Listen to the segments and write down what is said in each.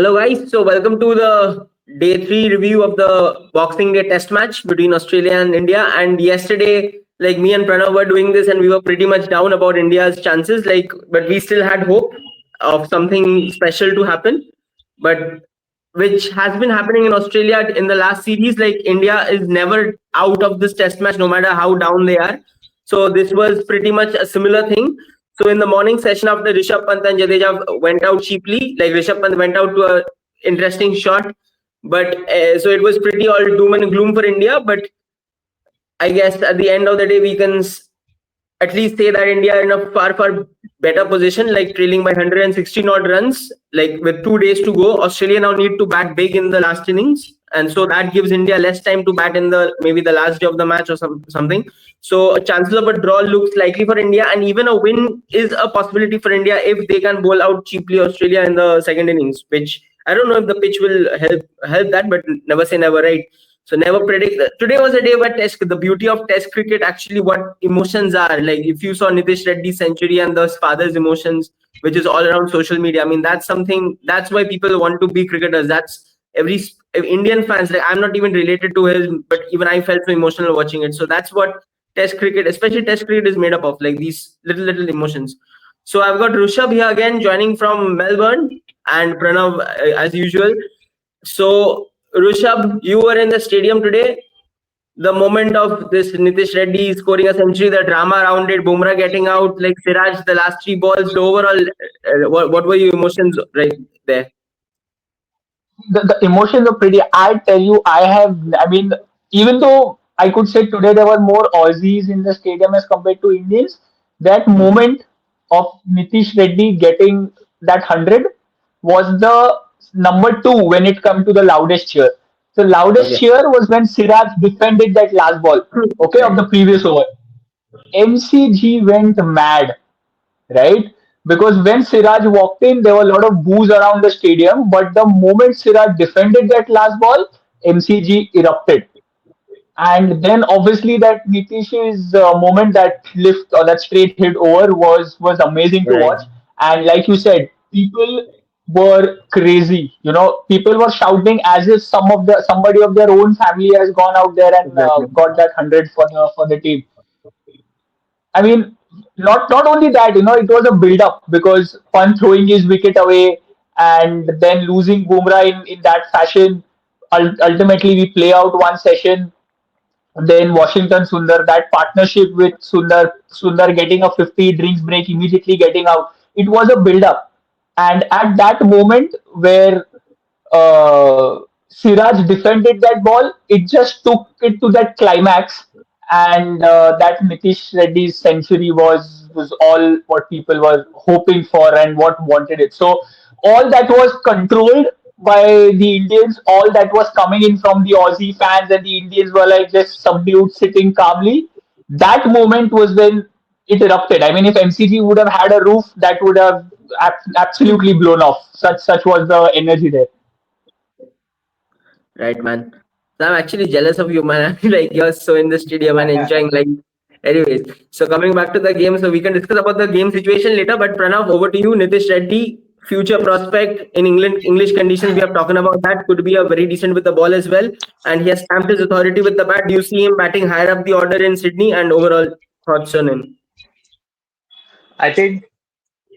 Hello guys, so welcome to the day 3 review of the Boxing Day test match between Australia and India. And yesterday, like me and Pranav were doing this and we were pretty much down about India's chances, but we still had hope of something special to happen. But which has been happening in Australia in the last series, like India is never out of this test match no matter how down they are. So this was pretty much a similar thing. So in the morning session after Rishabh Pant and Jadeja went out cheaply, like Rishabh Pant went out to a interesting shot, but so it was pretty all doom and gloom for India. But I guess at the end of the day, we can at least say that India are in a far better position, like trailing by 116 odd runs, like with 2 days to go. Australia now need to bat big in the last innings, and so that gives India less time to bat in the maybe the last day of the match or something. So chances of a draw looks likely for India, and even a win is a possibility for India if they can bowl out cheaply Australia in the second innings, which I don't know if the pitch will help that, but never say never, right? So never predict that. Today was a day where the beauty of test cricket, actually what emotions are. Like if you saw Nitish Reddy's century and the father's emotions, which is all around social media. I mean, that's why people want to be cricketers. That's every Indian fans, like I'm not even related to him, but even I felt so emotional watching it. So that's what test cricket, especially test cricket, is made up of, like these little emotions. So I've got Rushabh here again joining from Melbourne and Pranav as usual. So Rishabh, you were in the stadium today. The moment of this Nitish Reddy scoring a century, the drama around it, Bumrah getting out, like Siraj, the last 3 balls. So overall, what were your emotions right there? The emotions are pretty. I tell you, I mean, even though I could say today there were more Aussies in the stadium as compared to Indians, that moment of Nitish Reddy getting that 100 was the number two when it come to the loudest cheer. The loudest Okay. cheer was when Siraj defended that last ball, okay, of Right. the previous over. MCG went mad, right? Because when Siraj walked in, there were a lot of boos around the stadium. But the moment Siraj defended that last ball, MCG erupted. And then obviously that Nitish's moment, that lift or that straight hit over was amazing to Right. watch. And like you said, people were crazy. You know, people were shouting as if somebody of their own family has gone out there and Exactly. got that 100 for the team. I mean, not only that, it was a build up because Pant throwing his wicket away and then losing Bumrah in that fashion. Ultimately, we play out one session. Then Washington Sundar, that partnership with Sundar getting a 50 drinks break, immediately getting out. It was a build up, and at that moment where Siraj defended that ball, it just took it to that climax, and that Nitish Reddy's century was all what people were hoping for and what wanted it. So all that was controlled by the Indians, all that was coming in from the Aussie fans, and the Indians were like just subdued, sitting calmly. That moment was when it erupted. I mean, if MCG would have had a roof, that would have absolutely blown off. Such was the energy there. Right, man. So I'm actually jealous of you, man. Like you're so in the stadium and enjoying. Like, anyways. So coming back to the game, so we can discuss about the game situation later. But Pranav, over to you. Nitish Reddy, future prospect in England, English conditions. We have talking about that. Could be a very decent with the ball as well, and he has stamped his authority with the bat. Do you see him batting higher up the order in Sydney? And overall thoughts on him? I think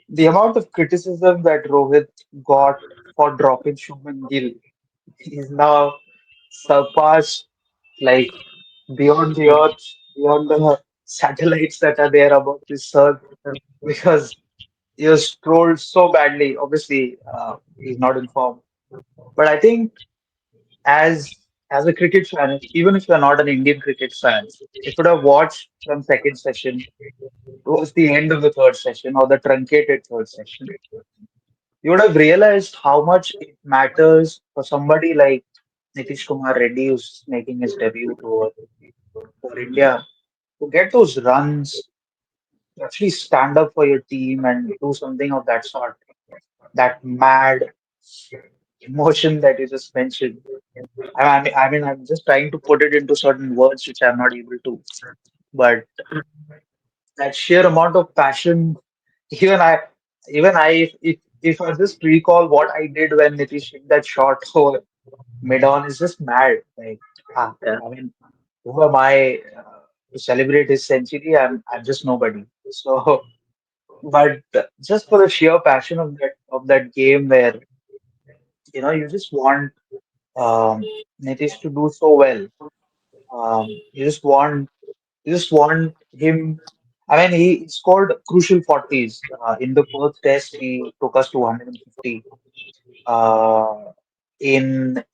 the amount of criticism that Rohit got for dropping Shubman Gill is now surpassed, like beyond the earth, beyond the satellites that are there above this earth, because he was trolled so badly. Obviously, he's not informed, but I think as as a cricket fan, even if you're not an Indian cricket fan, if you would have watched from second session towards the end of the third session or the truncated third session, you would have realized how much it matters for somebody like Nitish Kumar Reddy, who's making his debut for India, to get those runs, to actually stand up for your team and do something of that sort. That mad emotion that you just mentioned. I'm just trying to put it into certain words which I'm not able to. But that sheer amount of passion, even I, even I, if if I just recall what I did when Nitish hit that shot over mid on, is just mad. Like, ah, Yeah, I mean, who am I to celebrate his century? I'm just nobody. So, but just for the sheer passion of that game, where you just want Nitish to do so well. You just want him. I mean, he scored crucial 40s in the Perth Test. He took us to 150. Uh, in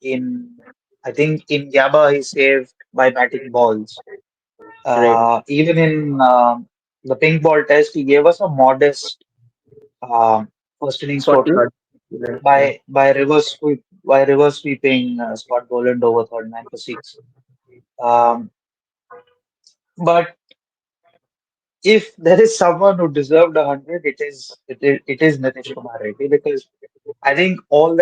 I think in Gabba he saved by batting balls. right. Even in the pink ball test, he gave us a modest first innings 40 total odd. Right, yeah. by reverse sweeping Scott Boland over 39 for six. Um, but if there is someone who deserved 100, it is Nitish Kumar Reddy, because I think all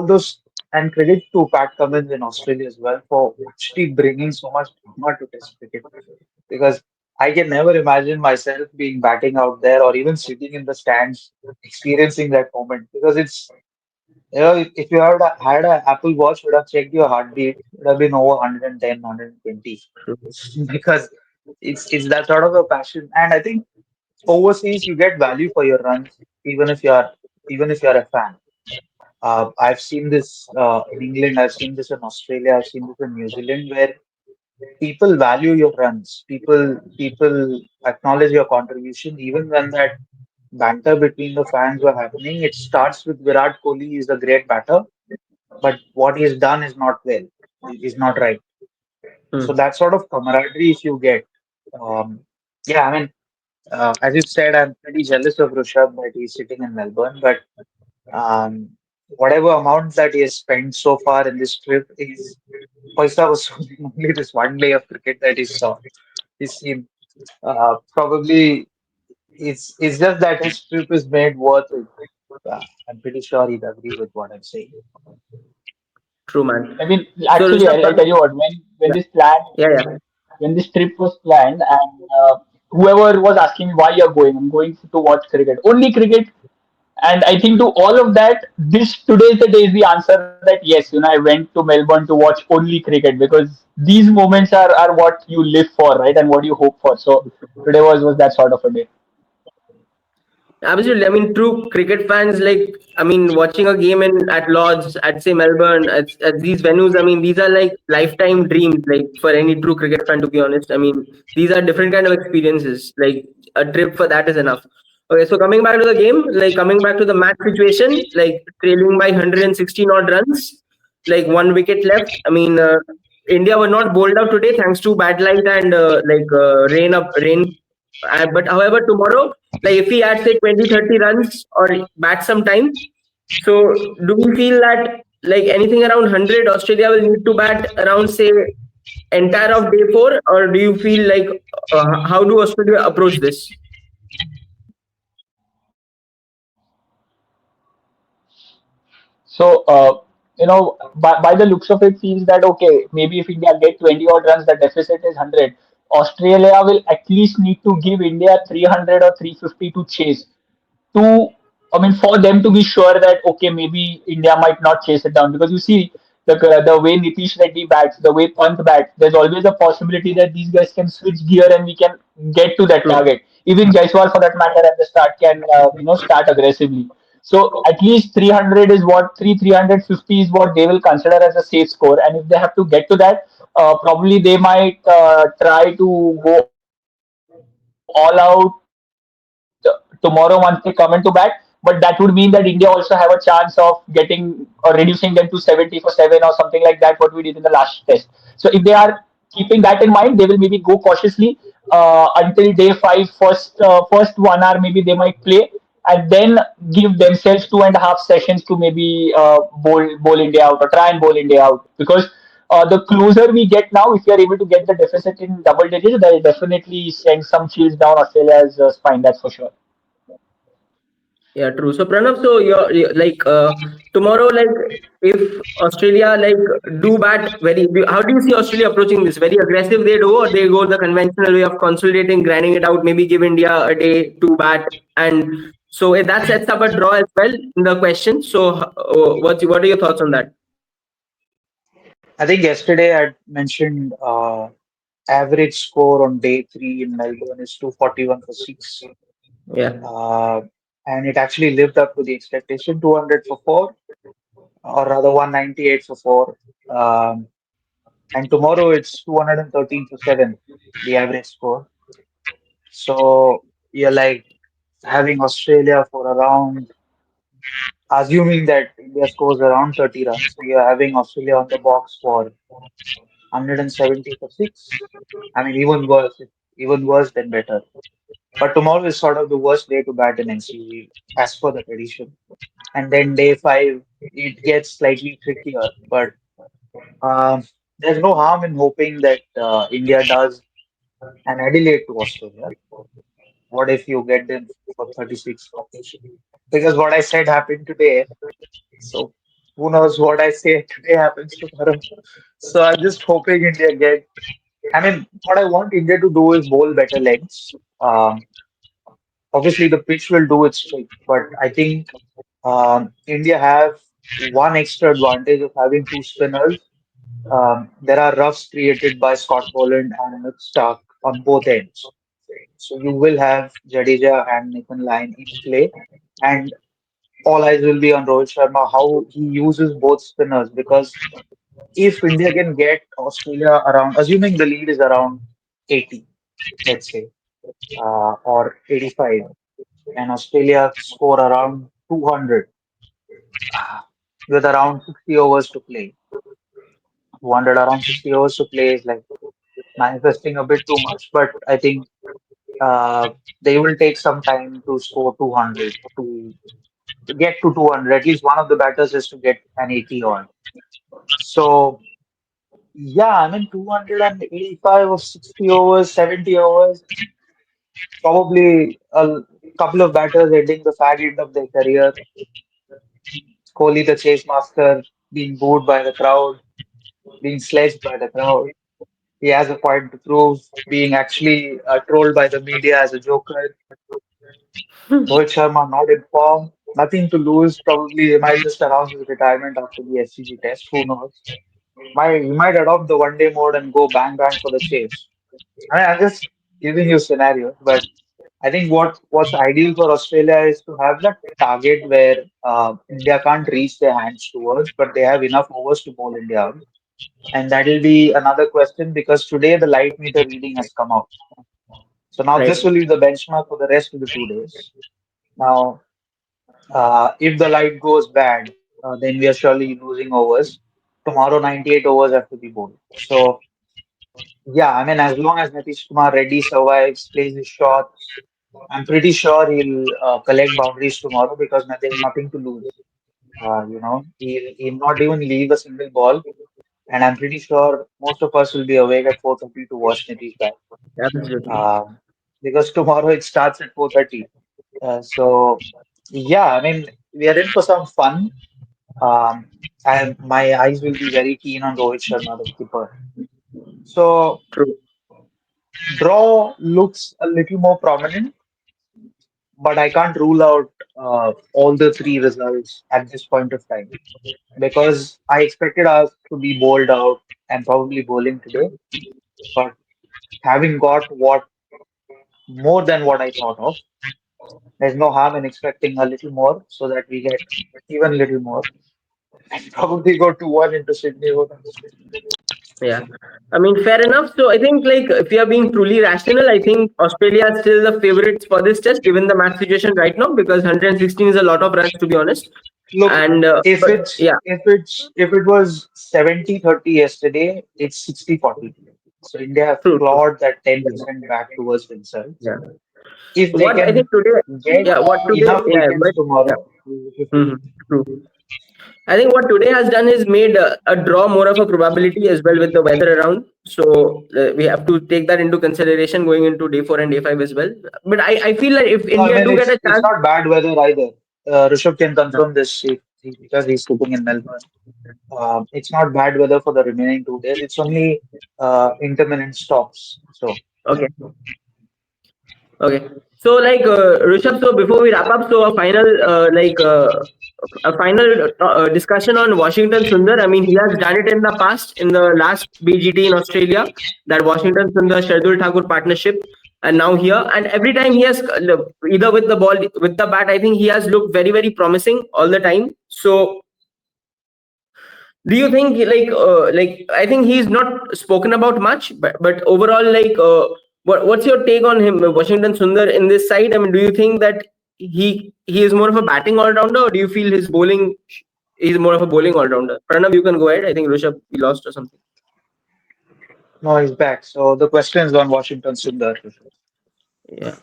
those, and credit to Pat Cummins in Australia as well for actually bringing so much drama to Test cricket, because I can never imagine myself being batting out there or even sitting in the stands experiencing that moment, because if you had a Apple Watch, would have checked your heartbeat, it would have been over 110, 120, True. because it's that sort of a passion. And I think overseas you get value for your runs, even if you're a fan. I've seen this in England, I've seen this in Australia, I've seen this in New Zealand, where people value your runs. People acknowledge your contribution, even when that banter between the fans were happening. It starts with Virat Kohli is a great batter, but what he's done is not well, is not right. So Hmm. that sort of camaraderie, if you get, um, yeah, I mean, as you said, I'm pretty jealous of Rishabh that he's sitting in Melbourne, but um, whatever amount that he has spent so far in this trip is Paisa was only this one day of cricket that he saw. He's seen. Probably it's just that his trip is made worth it. I'm pretty sure he'd agree with what I'm saying. True, man. I mean, So, actually, Rishabh, I'll tell you what. When yeah, this plan, yeah, yeah. when this trip was planned, and whoever was asking me why you're going, I'm going to watch cricket, only cricket. And I think to all of that, this today's the day is the answer that yes, I went to Melbourne to watch only cricket, because these moments are what you live for, right, and what you hope for. So today was that sort of a day. Absolutely. I mean, true cricket fans, like, I mean, watching a game at Lords, at say Melbourne, at these venues, I mean, these are like lifetime dreams, like for any true cricket fan, to be honest. I mean, these are different kind of experiences. Like a trip for that is enough. Okay, so coming back to the game, like coming back to the match situation, like trailing by 116 odd runs, like one wicket left. I mean, India were not bowled out today thanks to bad light and rain. But however, tomorrow, like if we add say 20, 30 runs or bat some time, so do we feel that like anything around 100, Australia will need to bat around say entire of day four, or do you feel like how do Australia approach this? So, by the looks of it, feels that okay, maybe if India get 20 odd runs, the deficit is 100. Australia will at least need to give India 300 or 350 to chase. To, I mean, for them to be sure that okay, maybe India might not chase it down, because you see the way Nitish Reddy bats, the way Pant bats, there's always a possibility that these guys can switch gear and we can get to that True. target. Even Jaiswal, for that matter, at the start can start aggressively. So at least 300 is what 350 is what they will consider as a safe score, and if they have to get to that, probably they might try to go all out tomorrow once they come into bat. But that would mean that India also have a chance of getting or reducing them to 70 for 7 or something like that, what we did in the last test. So if they are keeping that in mind, they will maybe go cautiously until day five. First 1 hour maybe they might play, and then give themselves 2.5 sessions to maybe bowl India out or try and bowl India out, because the closer we get now, if we are able to get the deficit in double digits, that will definitely send some chills down Australia's spine. That's for sure. Yeah, true. So Pranav, so you're like tomorrow, like if Australia like do bat how do you see Australia approaching this? Very aggressive they do, or they go the conventional way of consolidating, grinding it out, maybe give India a day to bat and So that sets up a draw as well in the question. So what are your thoughts on that? I think yesterday I mentioned average score on day three in Melbourne is 241 for six. Yeah, Uh, and it actually lived up to the expectation, 200 for four, or rather 198 for four. Um, and tomorrow it's 213 for seven, the average score. So you're like having Australia for around, assuming that India scores around 30 runs, so you're having Australia on the box for 170 for six. I mean, even worse than better. But tomorrow is sort of the worst day to bat in MCG as per the tradition. And then day five, it gets slightly trickier. But um, there's no harm in hoping that India does an Adelaide to Australia. What if you get them for 36 runs? Because what I said happened today. So who knows what I say today happens tomorrow. So I'm just hoping India get. I mean, what I want India to do is bowl better lengths. Obviously, the pitch will do its trick, but I think India have one extra advantage of having two spinners. There are roughs created by Scott Boland and Nick Stark on both ends. So you will have Jadeja and Nathan Lyon in play, and all eyes will be on Rohit Sharma, how he uses both spinners. Because if India can get Australia around, assuming the lead is around 80, let's say, or 85, and Australia score around 200 with around 60 overs to play. 200 around 60 overs to play is like manifesting a bit too much, but I think uh, they will take some time to score 200 to get to 200. At least one of the batters is to get an 80 on. So, yeah, I mean, 285 or 60 overs, 70 overs, probably a couple of batters ending the fag end of their career. Kohli, the chase master, being booed by the crowd, being sledged by the crowd. He has a point to prove, being actually trolled by the media as a joker. Rohit Sharma not in form, nothing to lose. Probably he might just announce his retirement after the SCG test. Who knows? He might adopt the one day mode and go bang bang for the chase. I mean, I'm just giving you scenarios, but I think what's ideal for Australia is to have that target where India can't reach their hands towards, but they have enough overs to bowl India out. And that will be another question because today the light meter reading has come out. So now this right. will be the benchmark for the rest of the 2 days. Now, if the light goes bad, then we are surely losing overs. Tomorrow, 98 overs have to be bowled. So, yeah, I mean, as long as Nitish Kumar Reddy survives, plays his shots, I'm pretty sure he'll collect boundaries tomorrow because there's nothing to lose. He'll not even leave a single ball. And I'm pretty sure most of us will be awake at 4:30 to watch Nitish bat. Absolutely. Um, because tomorrow it starts at 4:30. So yeah, I mean we are in for some fun. Um, and my eyes will be very keen on Rohit Sharma, the skipper. So True. draw looks a little more prominent, but I can't rule out all the three results at this point of time because I expected us to be bowled out and probably bowling today. But having got what more than what I thought of, there's no harm in expecting a little more so that we get even a little more and probably go 2-1 into Sydney. Who knows? Yeah. I mean, fair enough. So I think, like, if you are being truly rational, I think Australia is still the favorites for this test, given the match situation right now, because 116 is a lot of runs, to be honest. Look, And if but it's yeah, if it was 70-30 yesterday, it's 60-40 today. So India have true, true. clawed that 10% back towards themselves. Yeah. If they What I think can today, get yeah, what today, enough yeah, wickets but yeah, tomorrow, 50. hmm, true. I think what today has done is made a draw more of a probability as well with the weather around. So we have to take that into consideration going into day four and day five as well. But I feel like if No, I India mean do get a it's chance, not bad weather either. Rishabh can yeah, confirm this because he's sitting in Melbourne. It's not bad weather for the remaining 2 days. It's only intermittent stops. So okay, Okay. So Rishabh, so before we wrap up, so a final discussion on Washington Sundar. I mean, he has done it in the past in the last BGT in Australia, that Washington Sundar Shardul Thakur partnership, and now here. And every time he has either with the ball, with the bat, I think he has looked very, very promising all the time. So do you think I think he's not spoken about much, but overall what's your take on him, Washington Sundar, in this side? I mean, do you think that he is more of a batting all-rounder, or do you feel his bowling is more of a bowling all-rounder? Pranav, you can go ahead. I think Rishabh, we lost or something. No, he's back. So the question is on Washington Sundar. Yeah.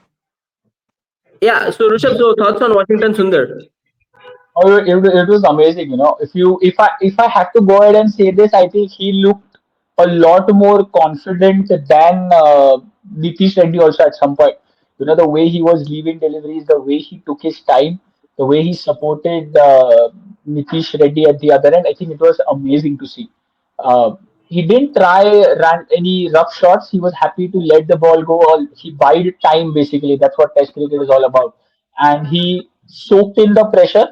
Yeah, so Rishabh, so thoughts on Washington Sundar? Oh, it was amazing. If I have to go ahead and say this, I think he looked a lot more confident than Nitish Reddy also at some point. The way he was leaving deliveries, the way he took his time, the way he supported Nitish Reddy at the other end. I think it was amazing to see. Uh, he didn't try run any rough shots. He was happy to let the ball go. He bided time basically. That's what Test cricket is all about. And he soaked in the pressure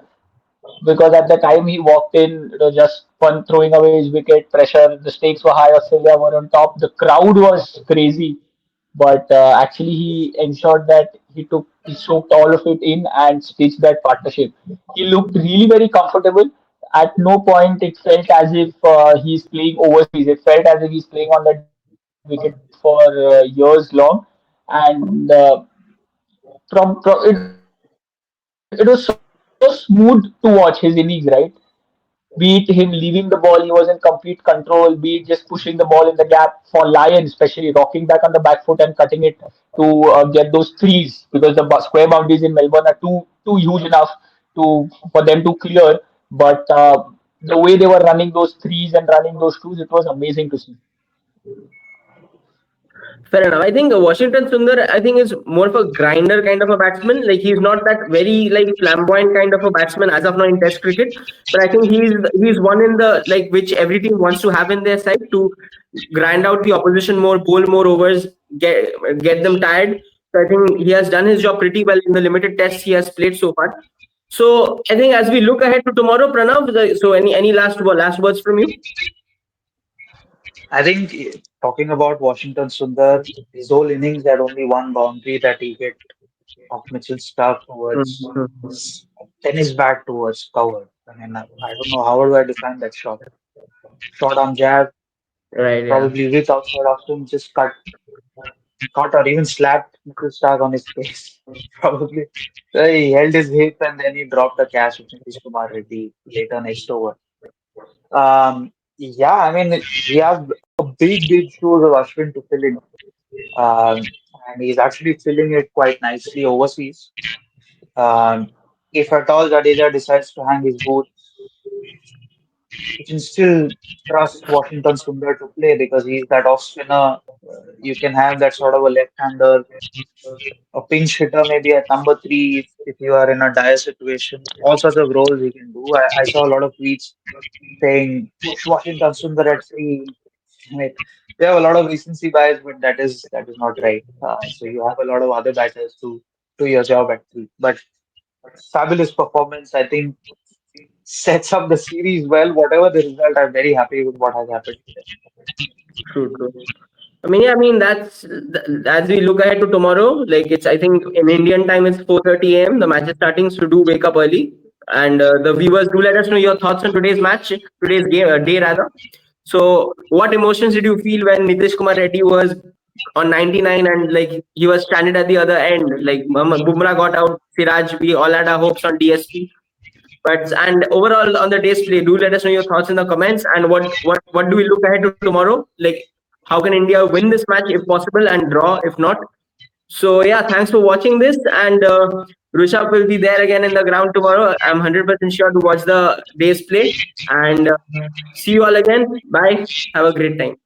because at the time he walked in, it was just fun throwing away his wicket, pressure, the stakes were high, Australia were on top, the crowd was crazy, but actually he ensured that he soaked all of it in and stitched that partnership. He looked really very comfortable. At no point it felt as if he's playing overseas. It felt as if he's playing on that wicket for years long, and it was so smooth to watch his innings, right? Be it him leaving the ball, he was in complete control. Be it just pushing the ball in the gap for Lion, especially rocking back on the back foot and cutting it to get those threes because the square boundaries in Melbourne are too huge enough for them to clear. But the way they were running those threes and running those twos, it was amazing to see. Fair enough. I think Washington Sundar, I think, is more of a grinder kind of a batsman. Like, he's not that very flamboyant kind of a batsman as of now in Test cricket. But I think he's one in the which every team wants to have in their side, to grind out the opposition more, bowl more overs, get them tired. So I think he has done his job pretty well in the limited tests he has played so far. So I think as we look ahead to tomorrow, Pranav, so any last words from you? I think talking about Washington Sundar, his whole innings had only one boundary that he hit of Mitchell Stark towards Mhm. tennis bat towards cover. I mean, I don't know how do I define that shot. Shot on jab, Right. Yeah. probably with outside of him, just cut or even slapped Mitchell Stark on his face. Probably. So he held his hip and then he dropped the catch with Nitish Kumar Reddy later next over. Yeah, I mean, he has a big shoes of Ashwin to fill in. And he's actually filling it quite nicely overseas. Um, if at all Jadeja decides to hang his boots, you can still trust Washington Sundar to play because he's that off spinner. You can have that sort of a left-hander, a pinch hitter maybe at number three if you are in a dire situation. All sorts of roles he can do. I saw a lot of tweets saying push Washington Sundar at three. Right. They have a lot of recency bias, but that is not right. So you have a lot of other batters to do your job at three. But fabulous performance, I think, sets up the series well. Whatever the result, I'm very happy with what has happened today. True. True. I mean, yeah, I mean as we look ahead to tomorrow, it's, I think, in Indian time it's 4:30 a.m. The match is starting, so do wake up early. And the viewers, do let us know your thoughts on today's match, today's game, day rather. So, what emotions did you feel when Nitish Kumar Reddy was on 99 and he was stranded at the other end? Like Bumrah got out, Siraj, we all had our hopes on DSP. But and overall on the day's play, do let us know your thoughts in the comments. And what do we look ahead to tomorrow? Like, how can India win this match if possible and draw if not? So yeah, thanks for watching this. And Rishabh will be there again in the ground tomorrow. I'm 100% sure to watch the day's play. And see you all again. Bye. Have a great time.